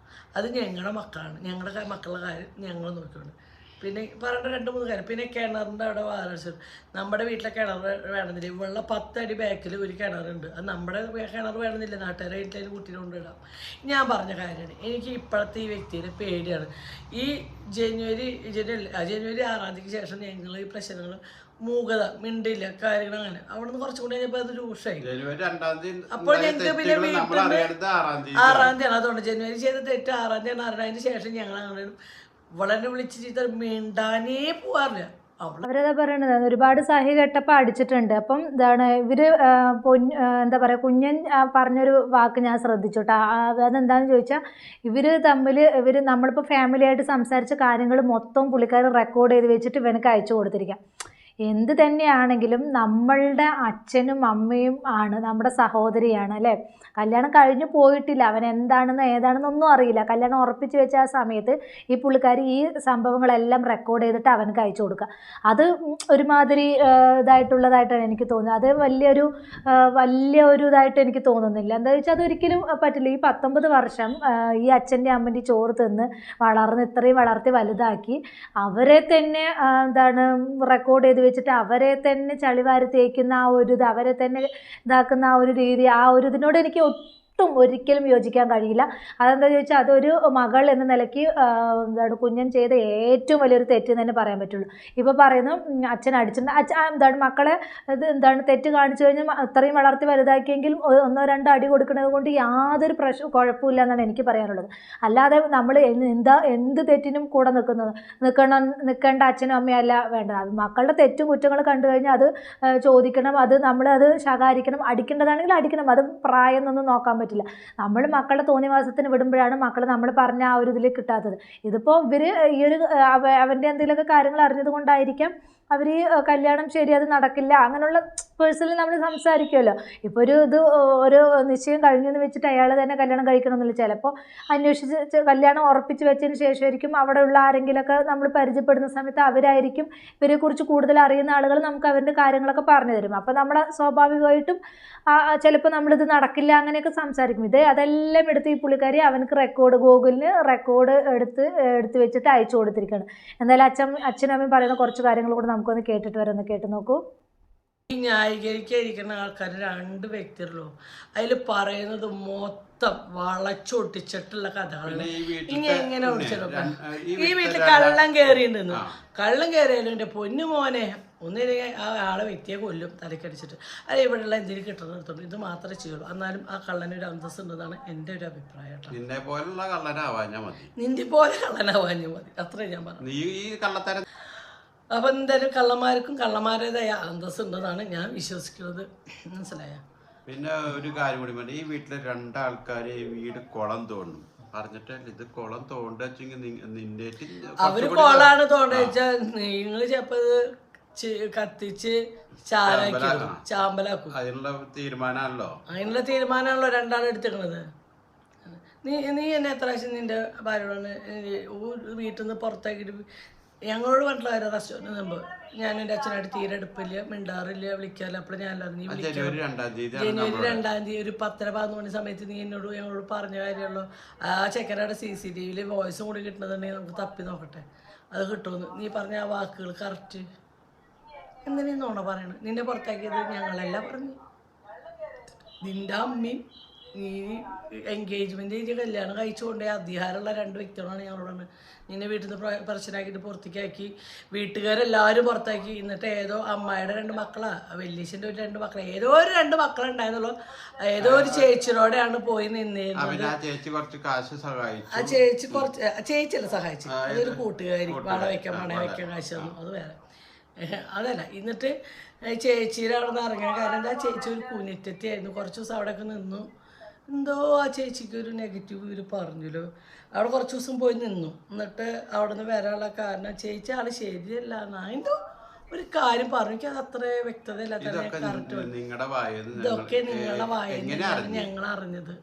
അത് ഞങ്ങളുടെ മക്കളാണ്, ഞങ്ങളുടെ മക്കളുടെ കാര്യം ഞങ്ങൾ നോക്കിക്കൊണ്ട്. പിന്നെ പറയേണ്ട 2-3 കാര്യം. പിന്നെ കിണറിൻ്റെ അവിടെ വാരടിച്ചു. നമ്മുടെ വീട്ടിലെ കിണർ വേണമെന്നില്ല. ഇവളുടെ 10 അടി ബാക്കിൽ ഒരു കിണറുണ്ട്. അത് നമ്മുടെ കിണർ വേണമെന്നില്ല, നാട്ടുകാരെ വീട്ടിൽ കുട്ടീനെ കൊണ്ടിടാം. ഞാൻ പറഞ്ഞ കാര്യമാണ്. എനിക്ക് ഇപ്പോഴത്തെ ഈ വ്യക്തിയുടെ പേടിയാണ്. ഈ ജനുവരി 6-ാം തീയതിക്ക് ശേഷം ഞങ്ങൾ ഈ പ്രശ്നങ്ങൾ മൂകത മിണ്ടില്ല കാര്യങ്ങൾ അങ്ങനെ അവിടെ നിന്ന് കുറച്ചും കൂടി കഴിഞ്ഞപ്പോൾ അത് രൂക്ഷമായി. അപ്പോൾ ഞങ്ങൾക്ക് പിന്നെ വീട്ടിൽ 6-ാം തീയതിയാണ്. അതുകൊണ്ട് ജനുവരി ചെയ്ത തെറ്റ് 6-ാം തീയതിയാണ്. അറിഞ്ഞതിന് ശേഷം ഞങ്ങൾ അങ്ങനെ വളരെ വിളിച്ച് ചെയ്ത മിണ്ടാനേ പോവാറില്ല. അവരതാ പറയണത്, ഒരുപാട് സഹി കേട്ടപ്പോൾ അടിച്ചിട്ടുണ്ട്. അപ്പം എന്താണ് ഇവര് എന്താ പറയുക, കുഞ്ഞൻ പറഞ്ഞൊരു വാക്ക് ഞാൻ ശ്രദ്ധിച്ചു കേട്ടോ. അതെന്താണെന്ന് ചോദിച്ചാൽ ഇവർ നമ്മളിപ്പോൾ ഫാമിലി ആയിട്ട് സംസാരിച്ച കാര്യങ്ങൾ മൊത്തം പുള്ളിക്കാർ റെക്കോർഡ് ചെയ്ത് വെച്ചിട്ട് ഇവനക്ക് അയച്ചു കൊടുത്തിരിക്കാം. എന്ത് തന്നെയാണെങ്കിലും നമ്മളുടെ അച്ഛനും അമ്മയും ആണ്, നമ്മുടെ സഹോദരിയാണ് അല്ലേ. കല്യാണം കഴിഞ്ഞു പോയിട്ടില്ല, അവൻ എന്താണെന്ന് ഏതാണെന്നൊന്നും അറിയില്ല. കല്യാണം ഉറപ്പിച്ച് വെച്ച ആ സമയത്ത് ഈ പുള്ളിക്കാരി ഈ സംഭവങ്ങളെല്ലാം റെക്കോർഡ് ചെയ്തിട്ട് അവനക്ക് അയച്ചു കൊടുക്കുക. അത് ഒരുമാതിരി ഇതായിട്ടുള്ളതായിട്ടാണ് എനിക്ക് തോന്നുന്നത്. അത് വലിയൊരു ഇതായിട്ട് എനിക്ക് തോന്നുന്നില്ല. എന്താ വെച്ചാൽ അതൊരിക്കലും പറ്റില്ല. ഈ 19 വർഷം ഈ അച്ഛൻ്റെ അമ്മൻ്റെ ചോറ് തിന്ന് ഇത്രയും വളർത്തി വലുതാക്കി അവരെ തന്നെ റെക്കോർഡ് ചെയ്ത് വെച്ചിട്ട് അവരെ തന്നെ ചളിവാരി തേക്കുന്ന ആ ഒരു ഇത്, അവരെ തന്നെ ഇതാക്കുന്ന ആ ഒരു രീതി, ആ ഒരു ഇതിനോട് എനിക്ക് ഒരിക്കലും യോജിക്കാൻ കഴിയില്ല. അതെന്താ ചോദിച്ചാൽ അതൊരു മകൾ എന്ന നിലയ്ക്ക് കുഞ്ഞൻ ചെയ്ത ഏറ്റവും വലിയൊരു തെറ്റ് തന്നെ പറയാൻ പറ്റുള്ളൂ. ഇപ്പോൾ പറയുന്നു അച്ഛൻ അടിച്ചിട്ടുണ്ട്, മക്കളെ തെറ്റ് കാണിച്ചു കഴിഞ്ഞാൽ അത്രയും വളർത്തി വലുതാക്കിയെങ്കിലും 1-2 അടി കൊടുക്കുന്നത് കൊണ്ട് യാതൊരു കുഴപ്പമില്ല എന്നാണ് എനിക്ക് പറയാനുള്ളത്. അല്ലാതെ നമ്മൾ എന്ത് തെറ്റിനും കൂടെ നിൽക്കേണ്ട അച്ഛനും അമ്മയും അല്ല വേണ്ടത്. മക്കളുടെ തെറ്റും കുറ്റങ്ങളും കണ്ടു കഴിഞ്ഞാൽ അത് ചോദിക്കണം, നമ്മളത് ശകാരിക്കണം, അടിക്കേണ്ടതാണെങ്കിൽ അടിക്കണം. അത് പ്രായം എന്നൊന്നും നോക്കാൻ പറ്റില്ല. നമ്മൾ മക്കളുടെ തോന്നിവാസത്തിന് വിടുമ്പോഴാണ് മക്കൾ നമ്മൾ പറഞ്ഞ ആ ഒരു ഇതിൽ കിട്ടാത്തത്. ഇതിപ്പോൾ ഈ ഒരു അവൻ്റെ എന്തെങ്കിലുമൊക്കെ കാര്യങ്ങൾ അറിഞ്ഞത് കൊണ്ടായിരിക്കാം അവർ കല്യാണം ശരി അത് നടക്കില്ല അങ്ങനെയുള്ള പേഴ്സണലി നമ്മൾ സംസാരിക്കുമല്ലോ. ഇപ്പോൾ ഒരു നിശ്ചയം കഴിഞ്ഞു എന്ന് വെച്ചിട്ട് അയാൾ തന്നെ കല്യാണം കഴിക്കണമെന്നില്ല. ചിലപ്പോൾ അന്വേഷിച്ച് കല്യാണം ഉറപ്പിച്ച് വെച്ചതിന് ശേഷമായിരിക്കും അവിടെയുള്ള ആരെങ്കിലുമൊക്കെ നമ്മൾ പരിചയപ്പെടുന്ന സമയത്ത് അവരായിരിക്കും ഇവരെക്കുറിച്ച് കൂടുതൽ അറിയുന്ന ആളുകൾ നമുക്ക് അവരുടെ കാര്യങ്ങളൊക്കെ പറഞ്ഞു തരും. അപ്പോൾ നമ്മൾ സ്വാഭാവികമായിട്ടും ചിലപ്പോൾ നമ്മളിത് നടക്കില്ല അങ്ങനെയൊക്കെ സംസാരിക്കും. അതെല്ലാം എടുത്ത് ഈ പുള്ളിക്കാരി അവനക്ക് ഗൂഗിളിന് റെക്കോർഡ് എടുത്ത് വെച്ചിട്ട് അയച്ചു കൊടുത്തിരിക്കുകയാണ്. എന്തായാലും അച്ഛനും അമ്മയും പറയുന്ന കുറച്ച് കാര്യങ്ങൾ കൂടെ നമുക്കൊന്ന് കേട്ടിട്ട് വരാം. കേട്ട് നോക്കൂ. ഈ ന്യായീകരിക്കാതിരിക്കുന്ന ആൾക്കാർ 2 വ്യക്തികളോ അതിൽ പറയുന്നത് മൊത്തം വളച്ചൊട്ടിച്ചിട്ടുള്ള കഥകളാണ്. ഇനി എങ്ങനെ ഒളിച്ചെടുക്കാം? ഈ വീട്ടിൽ കള്ളം കയറിയിട്ടുണ്ടെന്ന്, കള്ളം കയറിയാലും എൻ്റെ പൊന്നു മോനെ ഒന്നില്ലെങ്കിൽ ആ ആളെ വ്യക്തിയെ കൊല്ലും തലക്കടിച്ചിട്ട്. അത് ഇവിടെയുള്ള എന്തെങ്കിലും കിട്ടുന്നിടത്തോളം ഇത് മാത്രമേ ചെയ്യുള്ളൂ. എന്നാലും ആ കള്ളനൊരു അന്തസ്സ് ഉണ്ടെന്നാണ് എൻ്റെ ഒരു അഭിപ്രായം. നിന്നെ പോലെ കള്ളനാവാഞ്ഞാൽ മതി, അത്രേ ഞാൻ പറഞ്ഞു. അപ്പം എന്തായാലും കള്ളന്മാർക്കും കള്ളന്മാരുടേതായ അന്തസ്സ് ഉണ്ടെന്നാണ് ഞാൻ വിശ്വസിക്കുന്നത്. മനസ്സിലായ? പിന്നെ ഒരു കാര്യം കൂടി പറഞ്ഞു, ഈ വീട്ടിലെ 2 ആൾക്കാരെ വീട് കുളം തോണ്ടും പറഞ്ഞിട്ടല്ലേ ഇത് കുളം തോണ്ടെങ്കിൽ നിന്റെ അവര് കുളമാണ് തോണ്ടെച്ചാൽ നിങ്ങൾ ചിലപ്പോൾ കത്തിച്ച് ചാരാക്കി ചാമ്പലാക്കും. അതിനുള്ള തീരുമാനമാണല്ലോ രണ്ടാളും എടുത്തിരിക്കണത്. നീ എന്നെ എത്ര പ്രാവശ്യം നിന്റെ ഭാര്യയോടാണ് വീട്ടിൽ നിന്ന് പുറത്താക്കിയിട്ട് ഞങ്ങളോട് പറഞ്ഞിട്ടുള്ള റെസ്റ്റോറൻറ്റ് മുമ്പ് ഞാൻ എൻ്റെ അച്ഛനായിട്ട് തീരെ എടുപ്പില്ല, മിണ്ടാറില്ല, വിളിക്കാറില്ല. അപ്പോൾ ഞാനല്ലാതെ നീ വിളിക്കാം. ജനുവരി 2-ാം തീയതി ഒരു 10-11 മണി സമയത്ത് നീ ഞങ്ങളോട് പറഞ്ഞ കാര്യമുള്ളൂ. ആ ചെക്കനയുടെ CCTVയിൽ വോയിസും കൂടി കിട്ടുന്നതുണ്ടെങ്കിൽ നമുക്ക് തപ്പി നോക്കട്ടെ, അത് കിട്ടുമെന്ന്. നീ പറഞ്ഞ ആ വാക്കുകൾ കറക്റ്റ് എന്തിനാ നോണ പറയണത്? നിന്നെ പുറത്താക്കിയത് ഞങ്ങളല്ല പറഞ്ഞു. നിന്റെ അമ്മയും നീ എൻഗേജ്മെന്റ് ചെയ്ത് കല്യാണം കഴിച്ചുകൊണ്ടേ അധികാരമുള്ള 2 വ്യക്തികളാണ് ഞങ്ങളോടാണ് നിന്നെ വീട്ടിൽ നിന്ന് പ്രശ്നമാക്കിയിട്ട് പുറത്തേക്കാക്കി. വീട്ടുകാരെല്ലാവരും പുറത്താക്കി. എന്നിട്ട് ഏതോ അമ്മായിയുടെ 2 മക്കളാ, വല്യച്ഛൻ്റെ ഒരു 2 മക്കളാ, ഏതോ ഒരു 2 മക്കളുണ്ടായിരുന്നുള്ളൂ. ഏതോ ഒരു ചേച്ചിയോടെയാണ് പോയി നിന്നിരുന്നത്. ആ ചേച്ചി കുറച്ച് ചേച്ചിയല്ല സഹായിച്ചു, അതൊരു കൂട്ടുകാരി വള വയ്ക്കാൻ കാശ് തന്നു, അത് വേറെ അതല്ല. എന്നിട്ട് ചേച്ചിയുടെ അവിടെ നിന്ന് ഇറങ്ങാൻ കാരണം എന്താ, ചേച്ചി ഒരു കുനിറ്റത്തിയായിരുന്നു. കുറച്ച് ദിവസം അവിടെയൊക്കെ നിന്നു. എന്തോ ആ ചേച്ചിക്ക് ഒരു നെഗറ്റീവ് ഇവർ പറഞ്ഞല്ലോ. അവിടെ കുറച്ച് ദിവസം പോയി നിന്നു. എന്നിട്ട് അവിടെ നിന്ന് വരാനുള്ള കാരണം ചേച്ചി ആള് ശരിയല്ല എന്നാ എന്തോ ഒരു കാര്യം പറഞ്ഞു. എനിക്ക് അത് അത്ര വ്യക്തതയില്ല തന്നെ. കറക്റ്റ് ഇതൊക്കെ നിങ്ങളുടെ വായന ഞങ്ങൾ അറിഞ്ഞത്.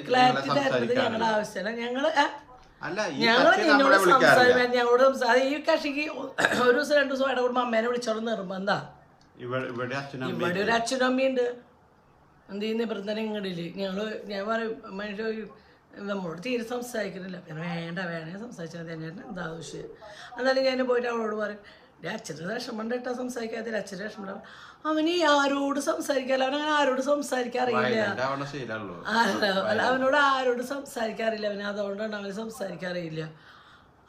ക്ലാരിറ്റി തരുന്നത് ഞങ്ങളുടെ ആവശ്യമല്ല. ഞങ്ങള് നിന്നോട് സംസാരിക്കാൻ ഞങ്ങളോട് ഈ കക്ഷിക്ക് ഒരു ദിവസം 2 ദിവസം ഇടകൂടുമ്പോ അമ്മേനെ വിളിച്ചോളം നിർബന്ധ. ഇവിടെ ഒരു അച്ഛനും അമ്മയുണ്ട്. എന്ത് ചെയ്യുന്ന നിബന്ധന ഇങ്ങടില്ല. ഞാൻ പറയും മനുഷ്യ നമ്മളോട് തീരെ സംസാരിക്കുന്നില്ല. പിന്നെ വേണേ സംസാരിച്ചാൽ മതി, ഞാൻ എന്താ ആവശ്യം. എന്നാലും ഞാൻ പോയിട്ട് അവളോട് പറയും, അച്ഛൻ്റെ വിഷമം ഇട്ടാ സംസാരിക്കാത്തില്ല, അച്ഛൻ്റെ വിഷമം. അവന് ആരോട് സംസാരിക്കാറില്ല, അവനങ്ങനെ ആരോട് സംസാരിക്കാറില്ല. അവനോട് ആരോട് സംസാരിക്കാറില്ല. അവന് അതുകൊണ്ടാണ് അവന് സംസാരിക്കാറില്ല.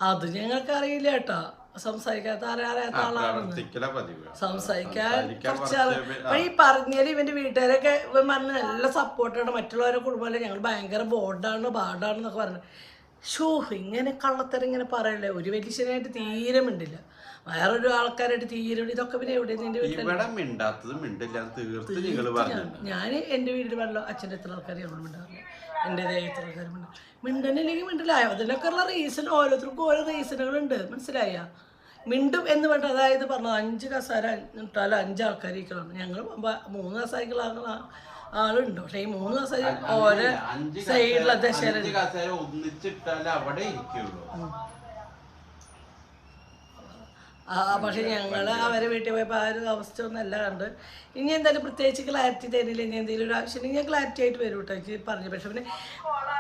അത് ഞങ്ങൾക്ക് അറിയില്ല കേട്ടോ. സംസാരിക്കാത്ത അറിയാത്ത ആളാണെന്ന്. സംസാരിക്കാൻ കുറച്ചാൾ ഈ പറഞ്ഞാല് ഇവന്റെ വീട്ടുകാരൊക്കെ പറഞ്ഞ് നല്ല സപ്പോർട്ടാണ്. മറ്റുള്ളവരുടെ കുടുംബമല്ലേ, ഞങ്ങൾ ഭയങ്കര ബാഡാണെന്നൊക്കെ പറഞ്ഞു. ഇങ്ങനെ കള്ളത്തരം ഇങ്ങനെ പറയല്ലേ. ഒരു വലിയനായിട്ട് തീരെ മിണ്ടില്ല, വേറൊരു ആൾക്കാരായിട്ട് തീരെ. ഇതൊക്കെ പിന്നെ എവിടെ നിന്റെ വീട്ടിൽ ഞാൻ എൻ്റെ വീട്ടിൽ പറഞ്ഞല്ലോ, അച്ഛൻ്റെ എത്ര ആൾക്കാർ ഞങ്ങൾ മിണ്ടാറില്ല, എൻ്റെതായ എത്ര ആൾക്കാർ മിണ്ടനില്ലെങ്കിൽ മിണ്ടില്ല. അതിനൊക്കെ ഉള്ള റീസൺ ഓരോരുത്തർക്കും ഓരോ റീസണുകളുണ്ട്, മനസ്സിലായ? മിണ്ടും എന്ന് പറഞ്ഞിട്ട് അതായത് പറഞ്ഞത് 5 കസാര ഇട്ടാലും 5 ആൾക്കാർ ഇരിക്കണം. ഞങ്ങൾ 3 കസാരക്കുള്ള ആളുണ്ട്. പക്ഷെ ഈ 3 കസാര ഓരോ സൈഡിലെ ദശ പക്ഷെ ഞങ്ങള് അവരെ വീട്ടിൽ പോയപ്പോൾ ആ ഒരു അവസ്ഥ ഒന്നല്ല കണ്ട്. ഇനി എന്തായാലും പ്രത്യേകിച്ച് ക്ലാരിറ്റി തരില്ല. ഇനി എന്തെങ്കിലും ഒരു ആവശ്യം ഞാൻ ക്ലാരിറ്റി ആയിട്ട് വരും കേട്ടോ. എനിക്ക് പറഞ്ഞു. പക്ഷെ പിന്നെ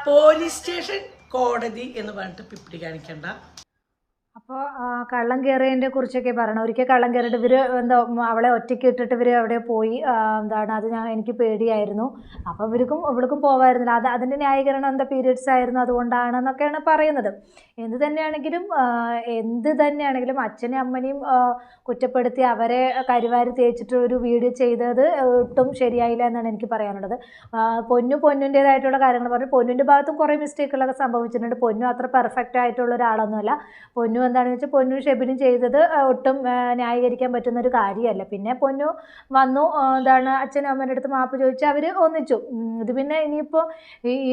പോലീസ് സ്റ്റേഷൻ, കോടതി എന്ന് പറഞ്ഞിട്ട് പിപ്പിടി കാണിക്കണ്ട. അപ്പോൾ കള്ളം കയറിയതിനെ കുറിച്ചൊക്കെ പറയണം. ഒരിക്കൽ കള്ളം കയറിയിട്ട് ഇവർ എന്താ അവളെ ഒറ്റയ്ക്ക് ഇട്ടിട്ട് ഇവർ അവിടെ പോയി. എന്താണ് അത് എനിക്ക് പേടിയായിരുന്നു. അപ്പോൾ ഇവൾക്കും പോകാമായിരുന്നില്ല. അതിൻ്റെ ന്യായീകരണം എന്താ പീരിയഡ്സ് ആയിരുന്നു അതുകൊണ്ടാണെന്നൊക്കെയാണ് പറയുന്നത്. എന്ത് തന്നെയാണെങ്കിലും അച്ഛനെയും അമ്മനെയും കുറ്റപ്പെടുത്തി അവരെ കരിവാരി തേച്ചിട്ട് ഒരു വീഡിയോ ചെയ്തത് ഒട്ടും ശരിയായില്ല എന്നാണ് എനിക്ക് പറയാനുള്ളത്. പൊന്നുൻ്റേതായിട്ടുള്ള കാര്യങ്ങൾ പറഞ്ഞു. പൊന്നിൻ്റെ ഭാഗത്തും കുറേ മിസ്റ്റേക്കുകളൊക്കെ സംഭവിച്ചിട്ടുണ്ട്. പൊന്നു അത്ര പെർഫെക്റ്റ് ആയിട്ടുള്ള ഒരാളൊന്നുമല്ല. പൊന്നു എന്താണെന്ന് വെച്ചാൽ പൊന്നു ഷെബിനും ചെയ്തത് ഒട്ടും ന്യായീകരിക്കാൻ പറ്റുന്നൊരു കാര്യമല്ല. പിന്നെ പൊന്നു വന്നു, എന്താണ് അച്ഛനും അമ്മേൻ്റെ അടുത്ത് മാപ്പ് ചോദിച്ച് അവർ ഒന്നിച്ചു. ഇത് പിന്നെ ഇനിയിപ്പോൾ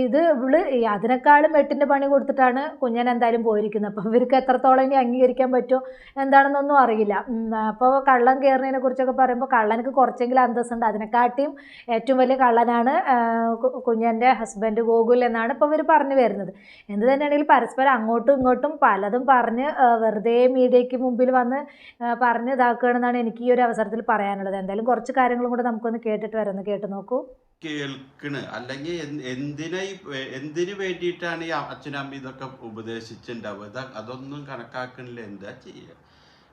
ഇവള് അതിനേക്കാളും 8ൻ്റെ പണി കൊടുത്തിട്ടാണ് കുഞ്ഞൻ എന്തായാലും പോയിരിക്കുന്നത്. അപ്പോൾ ഇവർക്ക് എത്രത്തോളം ഇനി അംഗീകരിക്കാൻ പറ്റുമോ എന്താണെന്നൊന്നും അറിയില്ല. അപ്പോൾ കള്ളൻ കയറുന്നതിനെ കുറിച്ചൊക്കെ പറയുമ്പോൾ കള്ളനക്ക് കുറച്ചെങ്കിലും അന്തസ്സുണ്ട്. അതിനെക്കാട്ടിയും ഏറ്റവും വലിയ കള്ളനാണ് കുഞ്ഞൻ്റെ ഹസ്ബൻഡ് ഗോകുൽ എന്നാണ് ഇപ്പോൾ ഇവർ പറഞ്ഞു വരുന്നത്. എന്ത് തന്നെയാണെങ്കിലും പരസ്പരം അങ്ങോട്ടും ഇങ്ങോട്ടും പലതും പറഞ്ഞ് വെറുതെ മീഡിയയ്ക്ക് മുമ്പിൽ വന്ന് പറഞ്ഞ് ഇതാക്കുകയാണെന്നാണ് എനിക്ക് ഈ ഒരു അവസരത്തിൽ പറയാനുള്ളത്. എന്തായാലും കുറച്ച് കാര്യങ്ങളും കൂടെ നമുക്കൊന്ന് കേട്ടിട്ട് വരാം. കേട്ട് നോക്കൂ. കേൾക്കണ് അല്ലെങ്കിൽ എന്തിനു വേണ്ടിയിട്ടാണ് ഈ അച്ഛനും അമ്മ ഇതൊക്കെ ഉപദേശിച്ചിട്ടുണ്ടാവുക? അതൊന്നും കണക്കാക്കണില്ല. എന്താ ചെയ്യുക?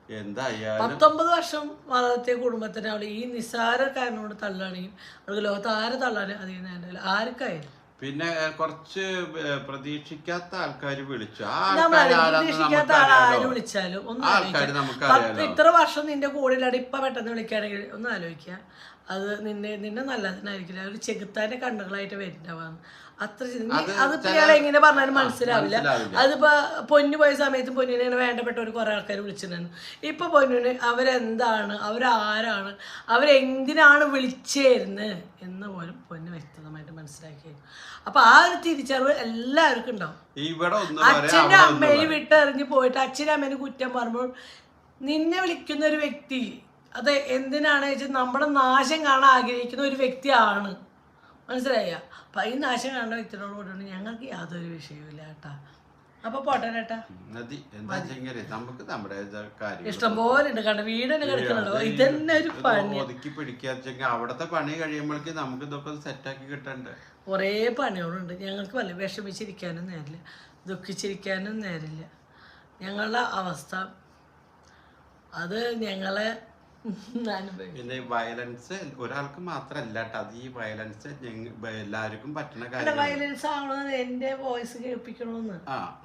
എന്തായാലും 19 വർഷം വളർത്തിയ കുടുംബത്തിനെ അവൾ ഈ നിസ്സാര കാരണോട് തള്ളാണെങ്കിൽ അവൾക്ക് ലോകത്ത് ആരെ തള്ളാനും അധികം നേരം ആർക്കായാലും. പിന്നെ കുറച്ച് പ്രതീക്ഷിക്കാത്ത ആൾക്കാർ വിളിച്ചു. പ്രതീക്ഷിക്കാത്ത ആര് വിളിച്ചാലും ഒന്ന് ഇത്ര വർഷം നിന്റെ കൂടെയിലാണ് ഇപ്പൊ പെട്ടെന്ന് വിളിക്കുകയാണെങ്കിൽ ഒന്ന് ആലോചിക്കുക. അത് നിന്നെ നല്ലതിനായിരിക്കില്ല. ഒരു ചെകുത്താന്റെ കണ്ണുകളായിട്ട് വരുന്നുണ്ടാവാന്ന് അത്ര. അതിപ്പോ ഇയാളെ എങ്ങനെ പറഞ്ഞാലും മനസ്സിലാവില്ല. അതിപ്പോ പൊന്നു പോയ സമയത്തും പൊന്നിനെ വേണ്ടപ്പെട്ട ഒരു കുറെ ആൾക്കാർ വിളിച്ചിട്ടുണ്ടായിരുന്നു. ഇപ്പൊ പൊന്നിന് അവരെന്താണ്, അവരാരാണ്, അവരെന്തിനാണ് വിളിച്ചേരുന്നത് എന്ന് പോലും പൊന്നു വ്യക്തമായിട്ട് മനസ്സിലാക്കിയിരുന്നു. അപ്പൊ ആ ഒരു തിരിച്ചറിവ് എല്ലാവർക്കും ഉണ്ടാവും. അച്ഛന്റെ അമ്മയെ വിട്ടെറിഞ്ഞ് പോയിട്ട് അച്ഛനും അമ്മേനെ കുറ്റം പറയുമ്പോൾ നിന്നെ വിളിക്കുന്ന ഒരു വ്യക്തി അത് എന്തിനാണ് വെച്ചാൽ നമ്മുടെ നാശം കാണാൻ ആഗ്രഹിക്കുന്ന ഒരു വ്യക്തിയാണ്, മനസ്സിലായ? അപ്പം ഈ നാശം കാണുന്ന വ്യക്തിയോട് കൂടെ ഞങ്ങൾക്ക് യാതൊരു വിഷയമില്ല കേട്ടാ. അപ്പൊ പോട്ടെ ചേട്ടാ, നമുക്ക് നമ്മുടെ ഇഷ്ടം പോലെ ഉണ്ട്. കണ്ട വീട് തന്നെ കിടക്കണല്ലോ, ഇതന്നെ ഒരു പണി. ഒതുക്കി പിടിക്കാച്ചെങ്കിൽ അവിടത്തെ പണി കഴിയുമ്പോഴേക്കും നമുക്ക് ഇതൊക്കെ സെറ്റാക്കി കിട്ടണ്ടേ. കുറേ പണികളുണ്ട്. ഞങ്ങൾക്ക് വല്ല വിഷമിച്ചിരിക്കാനും നേരില്ല, ദുഃഖിച്ചിരിക്കാനും നേരില്ല. ഞങ്ങളുടെ അവസ്ഥ അത് ഞങ്ങളെ പിന്നെ വയലൻസ് ഒരാൾക്ക് മാത്രല്ല കേട്ടോ, അത് ഈ വയലൻസ് എല്ലാവർക്കും പറ്റുന്ന കാര്യം. വയലൻസ് ആവണത് എന്റെ വോയിസ് കേൾപ്പിക്കണമെന്ന്.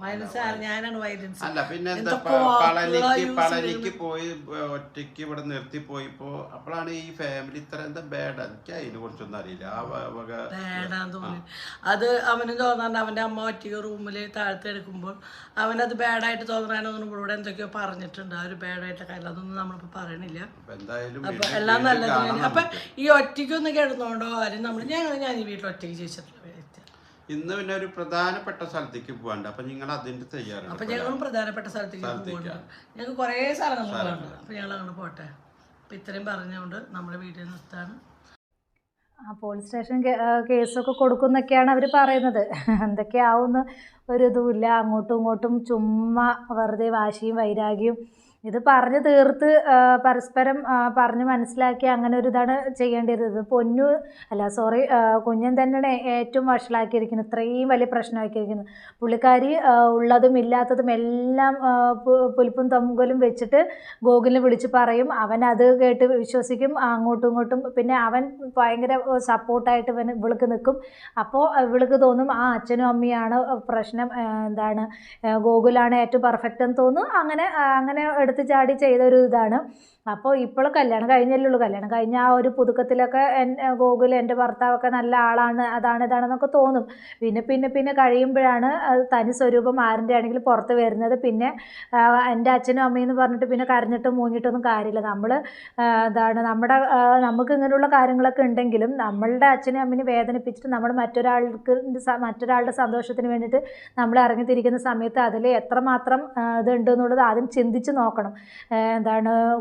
വയലൻസ് ഞാനാണ് വയലൻസ്. അല്ല പിന്നെ എന്താ, പളനിക്ക് പോയി ഒറ്റയ്ക്ക് ഇവിടെ നിർത്തി പോയിപ്പോ അപ്പോഴാണ് ഈ ഫാമിലി ഇത്ര എന്താ ബാഡ്. എനിക്ക് അതിനെ കുറിച്ചൊന്നും അറിയില്ല. ബാഡാന്ന് തോന്നി. അത് അവന് തോന്നാണ്ട് അവന്റെ അമ്മ ഒറ്റയ്ക്ക് റൂമില് താഴത്ത് എടുക്കുമ്പോൾ അവനത് ബാഡായിട്ട് തോന്നാനോ ഇവിടെ എന്തൊക്കെയോ പറഞ്ഞിട്ടുണ്ട്. ആ ഒരു ബാഡായിട്ട് കാര്യം അതൊന്നും നമ്മളിപ്പോ പറയണില്ല. അപ്പൊ എല്ലാം നല്ലത്. അപ്പൊ ഈ ഒറ്റയ്ക്കൊന്നും കിടന്നോണ്ടോ ആരും ഞാൻ ഈ വീട്ടിൽ ഒറ്റയ്ക്ക് ജീവിച്ചിട്ടുള്ള വ്യക്തി. ഇന്ന് പിന്നെ ഒരു പ്രധാനപ്പെട്ട സ്ഥലത്തേക്ക് പോകാണ്ട്. അപ്പൊ നിങ്ങൾ അതിന്റെ തയ്യാറാണ്. അപ്പൊ ഞങ്ങളും പ്രധാനപ്പെട്ട സ്ഥലത്തേക്ക് പോകുന്നുണ്ട്. ഞങ്ങൾക്ക് കുറേ സ്ഥലങ്ങൾ പോകാനുണ്ട്. അപ്പൊ ഞങ്ങൾ അങ്ങനെ പോട്ടെ. അപ്പൊ ഇത്രയും പറഞ്ഞുകൊണ്ട് നമ്മുടെ വീട്ടിൽ നിർത്താണ്. പോലീസ് സ്റ്റേഷൻ കേസൊക്കെ കൊടുക്കുന്നൊക്കെയാണ് അവർ പറയുന്നത്. എന്തൊക്കെയാവുമെന്ന് ഒരു ഇതുമില്ല. അങ്ങോട്ടും ഇങ്ങോട്ടും ചുമ്മാ വെറുതെ വാശിയും വൈരാഗ്യവും ഇത് പറഞ്ഞു തീർത്ത് പരസ്പരം പറഞ്ഞ് മനസ്സിലാക്കി അങ്ങനെ ഒരു ഇതാണ് ചെയ്യേണ്ടത്. കുഞ്ഞൻ തന്നെയാണ് ഏറ്റവും വഷളാക്കിയിരിക്കുന്നത്, ഇത്രയും വലിയ പ്രശ്നമാക്കിയിരിക്കുന്നത്. പുള്ളിക്കാരി ഉള്ളതും ഇല്ലാത്തതും എല്ലാം പുലിപ്പും തൊങ്കലും വെച്ചിട്ട് ഗോകുലിനെ വിളിച്ച് പറയും. അവൻ അത് കേട്ട് വിശ്വസിക്കും, അങ്ങോട്ടും ഇങ്ങോട്ടും. പിന്നെ അവൻ ഭയങ്കര സപ്പോർട്ടായിട്ട് ഇവൾക്ക് നിൽക്കും. അപ്പോൾ ഇവൾക്ക് തോന്നും ആ അച്ഛനും അമ്മയാണ് പ്രശ്നം, എന്താണ് ഗോകുലാണ് ഏറ്റവും പെർഫെക്റ്റ് എന്ന് തോന്നും. അങ്ങനെ എടുത്ത് ചാടി ചെയ്തൊരു ഇതാണ്. അപ്പോൾ ഇപ്പോൾ കല്യാണം കഴിഞ്ഞല്ലേ, കല്യാണം കഴിഞ്ഞ ആ ഒരു പുതുക്കത്തിലൊക്കെ ഗോകുൽ എൻ്റെ ഭർത്താവൊക്കെ നല്ല ആളാണ്, ഇതാണെന്നൊക്കെ തോന്നും. പിന്നെ കഴിയുമ്പോഴാണ് തനി സ്വരൂപം ആരിൻ്റെ ആണെങ്കിലും പുറത്ത് വരുന്നത്. പിന്നെ എൻ്റെ അച്ഛനും അമ്മയെന്ന് പറഞ്ഞിട്ട് പിന്നെ കരഞ്ഞിട്ടും മൂങ്ങിയിട്ടൊന്നും കാര്യമില്ല. നമുക്ക് ഇങ്ങനെയുള്ള കാര്യങ്ങളൊക്കെ ഉണ്ടെങ്കിലും നമ്മളുടെ അച്ഛനും അമ്മേനെ വേദനിപ്പിച്ചിട്ട് നമ്മൾ മറ്റൊരാളുടെ സന്തോഷത്തിന് വേണ്ടിയിട്ട് നമ്മൾ ഇറങ്ങിത്തിരിക്കുന്ന സമയത്ത് അതിൽ എത്രമാത്രം ഇതുണ്ട് എന്നുള്ളത് ആദ്യം ചിന്തിച്ച് നോക്കണം.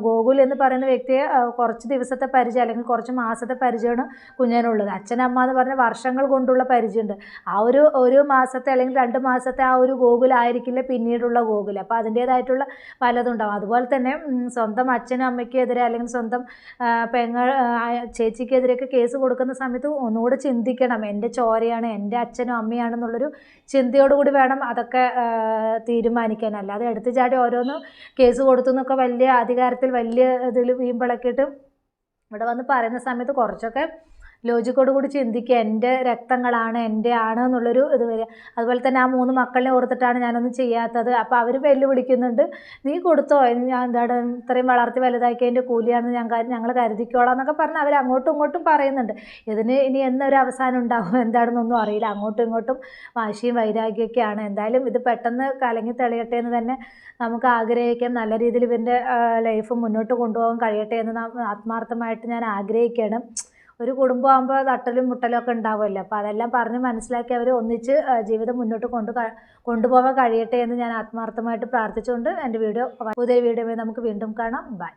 ഗോകുൽ എന്ന് പറയുന്ന വ്യക്തിയെ കുറച്ച് ദിവസത്തെ പരിചയം അല്ലെങ്കിൽ കുറച്ച് മാസത്തെ പരിചയമാണ് കുഞ്ഞിനുള്ളത്. അച്ഛനമ്മ എന്ന് പറഞ്ഞ വർഷങ്ങൾ കൊണ്ടുള്ള പരിചയമുണ്ട്. ആ ഒരു മാസത്തെ അല്ലെങ്കിൽ 2 മാസത്തെ ആ ഒരു ഗോകുലായിരിക്കില്ല പിന്നീടുള്ള ഗോകുൽ. അപ്പോൾ അതിൻ്റേതായിട്ടുള്ള പലതുണ്ടാവും. അതുപോലെ തന്നെ സ്വന്തം അച്ഛനും അമ്മയ്ക്കെതിരെ അല്ലെങ്കിൽ സ്വന്തം ചേച്ചിക്കെതിരെയൊക്കെ കേസ് കൊടുക്കുന്ന സമയത്ത് ഒന്നുകൂടെ ചിന്തിക്കണം. എൻ്റെ ചോരയാണ്, എൻ്റെ അച്ഛനും അമ്മയാണെന്നുള്ളൊരു ചിന്തയോടുകൂടി വേണം അതൊക്കെ തീരുമാനിക്കാൻ. അല്ലാതെ എടുത്തു ചാടി ഓരോന്നും കേസ് കൊടുത്തു എന്നൊക്കെ വലിയ അധികാരത്തിൽ വലിയ ഇതിൽ വീമ്പിളക്കിയിട്ട് ഇവിടെ വന്ന് പറയുന്ന സമയത്ത് കുറച്ചൊക്കെ ലോജിക്കോട് കൂടി ചിന്തിക്കുക. എൻ്റെ രക്തങ്ങളാണ്, എൻ്റെ ആണ് എന്നുള്ളൊരു ഇത് വരിക. അതുപോലെ തന്നെ ആ 3 മക്കളെ ഓർത്തിട്ടാണ് ഞാനൊന്നും ചെയ്യാത്തത്. അപ്പോൾ അവർ വെല്ലുവിളിക്കുന്നുണ്ട്, നീ കൊടുത്തോ, ഇത്രയും വളർത്തി വലുതാക്കിയതിൻ്റെ കൂലിയാണെന്ന് ഞങ്ങൾ കരുതിക്കോളാം എന്നൊക്കെ പറഞ്ഞ് അവർ അങ്ങോട്ടും ഇങ്ങോട്ടും പറയുന്നുണ്ട്. ഇതിന് ഇനി എന്നൊരു അവസാനം ഉണ്ടാവും എന്താണെന്നൊന്നും അറിയില്ല. അങ്ങോട്ടും ഇങ്ങോട്ടും വാശിയും വൈരാഗ്യമൊക്കെയാണ്. എന്തായാലും ഇത് പെട്ടെന്ന് കലങ്ങി തെളിയട്ടെ എന്ന് തന്നെ നമുക്ക് ആഗ്രഹിക്കാം. നല്ല രീതിയിൽ ഇവൻ്റെ ലൈഫ് മുന്നോട്ട് കൊണ്ടുപോകാൻ കഴിയട്ടെ എന്ന് ആത്മാർത്ഥമായിട്ട് ഞാൻ ആഗ്രഹിക്കുകയാണ്. ഒരു കുടുംബമാകുമ്പോൾ തട്ടലും മുട്ടലും ഒക്കെ ഉണ്ടാവുമല്ലോ. അപ്പോൾ അതെല്ലാം പറഞ്ഞ് മനസ്സിലാക്കി അവർ ഒന്നിച്ച് ജീവിതം മുന്നോട്ട് കൊണ്ടുപോകാൻ കഴിയട്ടെ എന്ന് ഞാൻ ആത്മാർത്ഥമായിട്ട് പ്രാർത്ഥിച്ചുകൊണ്ട് എൻ്റെ പുതിയ വീഡിയോ നമുക്ക് വീണ്ടും കാണാം. ബൈ.